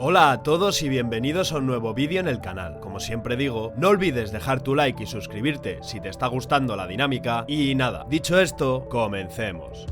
Hola a todos y bienvenidos a un nuevo vídeo en el canal. Como siempre digo, no olvides dejar tu like y suscribirte si te está gustando la dinámica. Y nada, dicho esto, comencemos.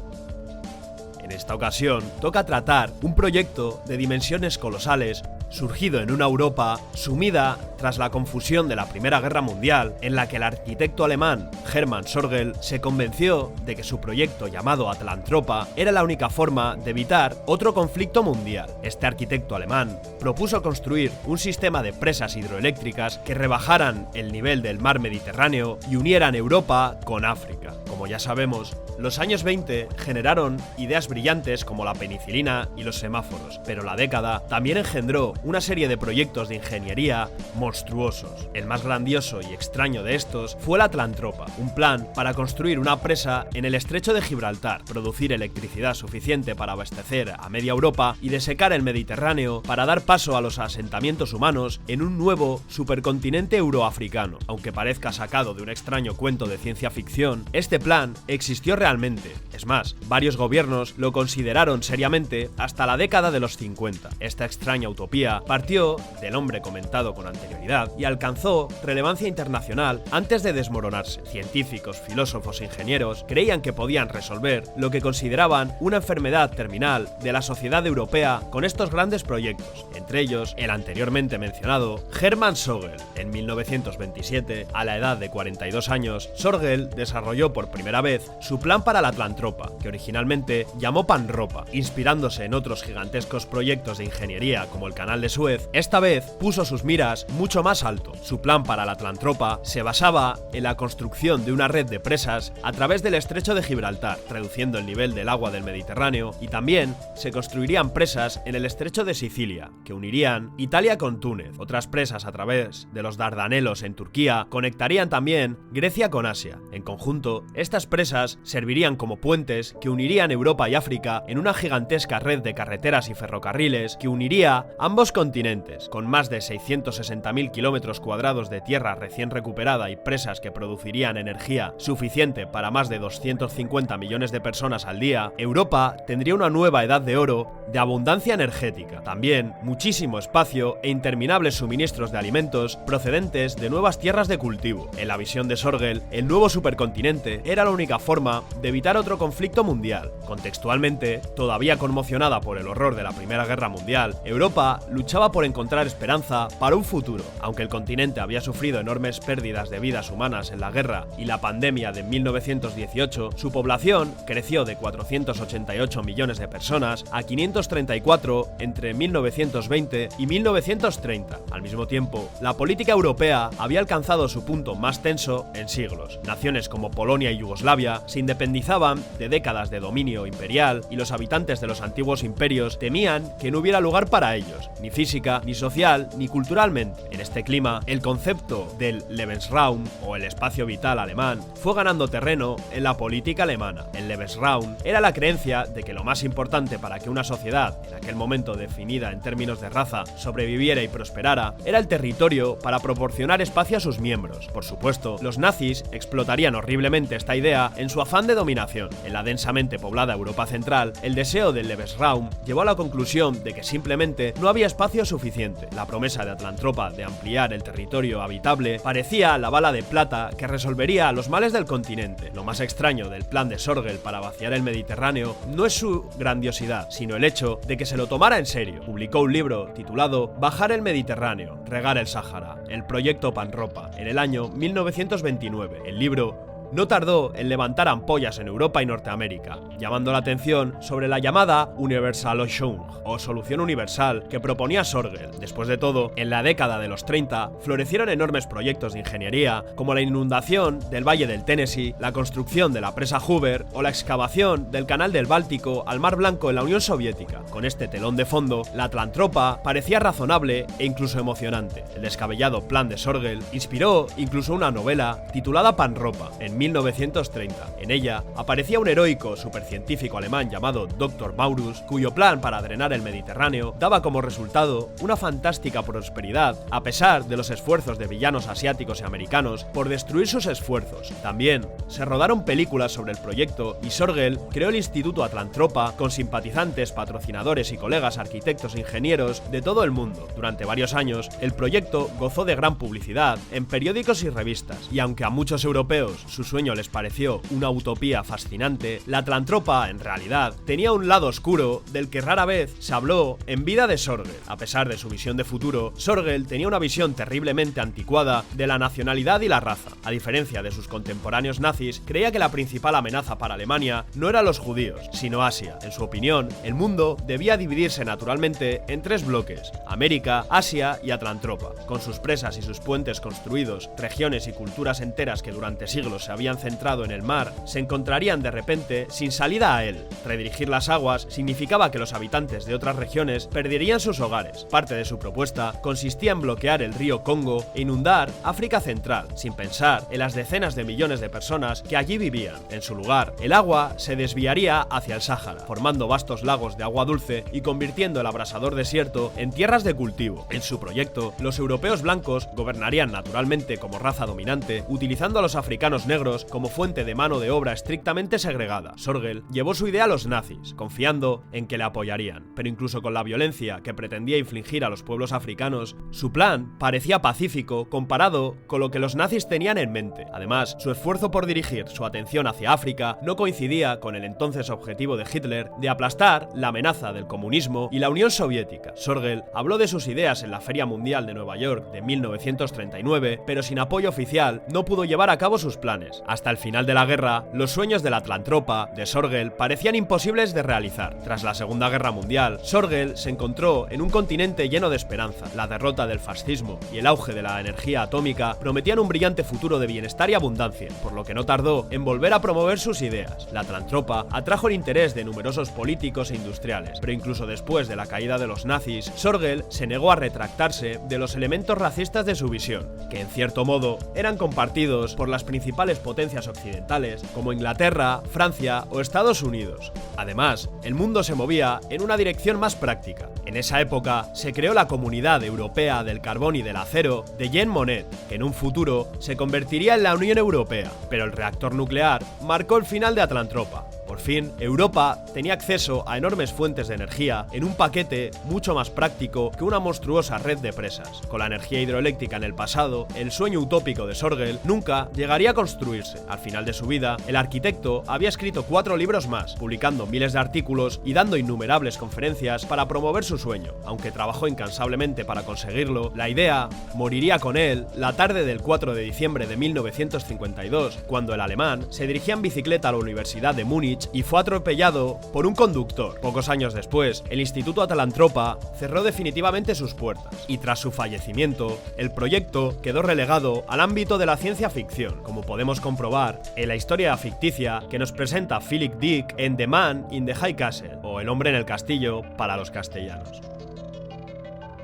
En esta ocasión, toca tratar un proyecto de dimensiones colosales surgido en una Europa sumida tras la confusión de la Primera Guerra Mundial, en la que el arquitecto alemán Hermann Sorgel se convenció de que su proyecto llamado Atlantropa era la única forma de evitar otro conflicto mundial. Este arquitecto alemán propuso construir un sistema de presas hidroeléctricas que rebajaran el nivel del mar Mediterráneo y unieran Europa con África. Como ya sabemos, los años 20 generaron ideas brillantes como la penicilina y los semáforos, pero la década también engendró una serie de proyectos de ingeniería monstruosos. El más grandioso y extraño de estos fue el Atlantropa, un plan para construir una presa en el estrecho de Gibraltar, producir electricidad suficiente para abastecer a media Europa y desecar el Mediterráneo para dar paso a los asentamientos humanos en un nuevo supercontinente euroafricano. Aunque parezca sacado de un extraño cuento de ciencia ficción, este plan existió realmente. Es más, varios gobiernos lo consideraron seriamente hasta la década de los 50. Esta extraña utopía partió del hombre comentado con anterioridad y alcanzó relevancia internacional antes de desmoronarse. Científicos, filósofos e ingenieros creían que podían resolver lo que consideraban una enfermedad terminal de la sociedad europea con estos grandes proyectos, entre ellos el anteriormente mencionado Hermann Sorgel. En 1927, a la edad de 42 años, Sorgel desarrolló por primera vez su plan para la Atlantropa, que originalmente llamó Panropa, inspirándose en otros gigantescos proyectos de ingeniería como el Canal de Suez. Esta vez puso sus miras mucho más alto. Su plan para la Atlantropa se basaba en la construcción de una red de presas a través del estrecho de Gibraltar, reduciendo el nivel del agua del Mediterráneo, y también se construirían presas en el estrecho de Sicilia, que unirían Italia con Túnez. Otras presas a través de los Dardanelos en Turquía conectarían también Grecia con Asia. En conjunto, estas presas servirían como puentes que unirían Europa y África en una gigantesca red de carreteras y ferrocarriles que uniría ambos continentes. Con más de 660.000 kilómetros cuadrados de tierra recién recuperada y presas que producirían energía suficiente para más de 250 millones de personas al día, Europa tendría una nueva edad de oro de abundancia energética. También muchísimo espacio e interminables suministros de alimentos procedentes de nuevas tierras de cultivo. En la visión de Sorgel, el nuevo supercontinente era la única forma de evitar otro conflicto mundial. Contextualmente, todavía conmocionada por el horror de la Primera Guerra Mundial, Europa luchaba por encontrar esperanza para un futuro. Aunque el continente había sufrido enormes pérdidas de vidas humanas en la guerra y la pandemia de 1918, su población creció de 488 millones de personas a 534 entre 1920 y 1930. Al mismo tiempo, la política europea había alcanzado su punto más tenso en siglos. Naciones como Polonia y Yugoslavia se independizaban de décadas de dominio imperial y los habitantes de los antiguos imperios temían que no hubiera lugar para ellos, ni física, ni social, ni culturalmente. En este clima, el concepto del Lebensraum, o el espacio vital alemán, fue ganando terreno en la política alemana. El Lebensraum era la creencia de que lo más importante para que una sociedad, en aquel momento definida en términos de raza, sobreviviera y prosperara, era el territorio para proporcionar espacio a sus miembros. Por supuesto, los nazis explotarían horriblemente esta idea en su afán de dominación. En la densamente poblada Europa central, el deseo del Lebensraum llevó a la conclusión de que simplemente no había espacio suficiente. La promesa de Atlantropa de ampliar el territorio habitable parecía la bala de plata que resolvería los males del continente. Lo más extraño del plan de Sorgel para vaciar el Mediterráneo no es su grandiosidad, sino el hecho de que se lo tomara en serio. Publicó un libro titulado Bajar el Mediterráneo, regar el Sáhara, el proyecto Panropa, en el año 1929. El libro no tardó en levantar ampollas en Europa y Norteamérica, llamando la atención sobre la llamada Universallösung, o solución universal, que proponía Sorgel. Después de todo, en la década de los 30 florecieron enormes proyectos de ingeniería como la inundación del Valle del Tennessee, la construcción de la presa Hoover o la excavación del Canal del Báltico al Mar Blanco en la Unión Soviética. Con este telón de fondo, la Atlantropa parecía razonable e incluso emocionante. El descabellado plan de Sorgel inspiró incluso una novela titulada Panropa. En 1930. En ella aparecía un heroico supercientífico alemán llamado Dr. Maurus, cuyo plan para drenar el Mediterráneo daba como resultado una fantástica prosperidad a pesar de los esfuerzos de villanos asiáticos y americanos por destruir sus esfuerzos. También se rodaron películas sobre el proyecto y Sorgel creó el Instituto Atlantropa con simpatizantes, patrocinadores y colegas arquitectos e ingenieros de todo el mundo. Durante varios años, el proyecto gozó de gran publicidad en periódicos y revistas, y aunque a muchos europeos su sueño les pareció una utopía fascinante, la Atlantropa, en realidad, tenía un lado oscuro del que rara vez se habló en vida de Sorgel. A pesar de su visión de futuro, Sorgel tenía una visión terriblemente anticuada de la nacionalidad y la raza. A diferencia de sus contemporáneos nazis, creía que la principal amenaza para Alemania no eran los judíos, sino Asia. En su opinión, el mundo debía dividirse naturalmente en tres bloques: América, Asia y Atlantropa. Con sus presas y sus puentes construidos, regiones y culturas enteras que durante siglos se habían centrado en el mar, se encontrarían de repente sin salida a él. Redirigir las aguas significaba que los habitantes de otras regiones perderían sus hogares. Parte de su propuesta consistía en bloquear el río Congo e inundar África Central, sin pensar en las decenas de millones de personas que allí vivían. En su lugar, el agua se desviaría hacia el Sáhara, formando vastos lagos de agua dulce y convirtiendo el abrasador desierto en tierras de cultivo. En su proyecto, los europeos blancos gobernarían naturalmente como raza dominante, utilizando a los africanos negros como fuente de mano de obra estrictamente segregada. Sorgel llevó su idea a los nazis, confiando en que le apoyarían, pero incluso con la violencia que pretendía infligir a los pueblos africanos, su plan parecía pacífico comparado con lo que los nazis tenían en mente. Además, su esfuerzo por dirigir su atención hacia África no coincidía con el entonces objetivo de Hitler de aplastar la amenaza del comunismo y la Unión Soviética. Sorgel habló de sus ideas en la Feria Mundial de Nueva York de 1939, pero sin apoyo oficial no pudo llevar a cabo sus planes. Hasta el final de la guerra, los sueños de la Atlantropa de Sorgel parecían imposibles de realizar. Tras la Segunda Guerra Mundial, Sorgel se encontró en un continente lleno de esperanza. La derrota del fascismo y el auge de la energía atómica prometían un brillante futuro de bienestar y abundancia, por lo que no tardó en volver a promover sus ideas. La Atlantropa atrajo el interés de numerosos políticos e industriales, pero incluso después de la caída de los nazis, Sorgel se negó a retractarse de los elementos racistas de su visión, que en cierto modo eran compartidos por las principales potencias occidentales como Inglaterra, Francia o Estados Unidos. Además, el mundo se movía en una dirección más práctica. En esa época se creó la Comunidad Europea del Carbón y del Acero de Jean Monnet, que en un futuro se convertiría en la Unión Europea, pero el reactor nuclear marcó el final de Atlantropa. Por fin, Europa tenía acceso a enormes fuentes de energía en un paquete mucho más práctico que una monstruosa red de presas. Con la energía hidroeléctrica en el pasado, el sueño utópico de Sorgel nunca llegaría a construirse. Al final de su vida, el arquitecto había escrito 4 libros más, publicando miles de artículos y dando innumerables conferencias para promover su sueño. Aunque trabajó incansablemente para conseguirlo, la idea moriría con él la tarde del 4 de diciembre de 1952, cuando el alemán se dirigía en bicicleta a la Universidad de Múnich y fue atropellado por un conductor. Pocos años después, el Instituto Atlantropa cerró definitivamente sus puertas, y tras su fallecimiento, el proyecto quedó relegado al ámbito de la ciencia ficción, como podemos comprobar en la historia ficticia que nos presenta Philip Dick en The Man in the High Castle, o El hombre en el castillo para los castellanos.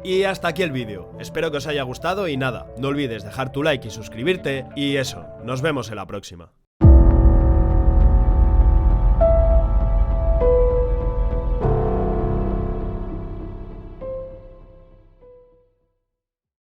Y hasta aquí el vídeo, espero que os haya gustado y nada, no olvides dejar tu like y suscribirte, y eso, nos vemos en la próxima.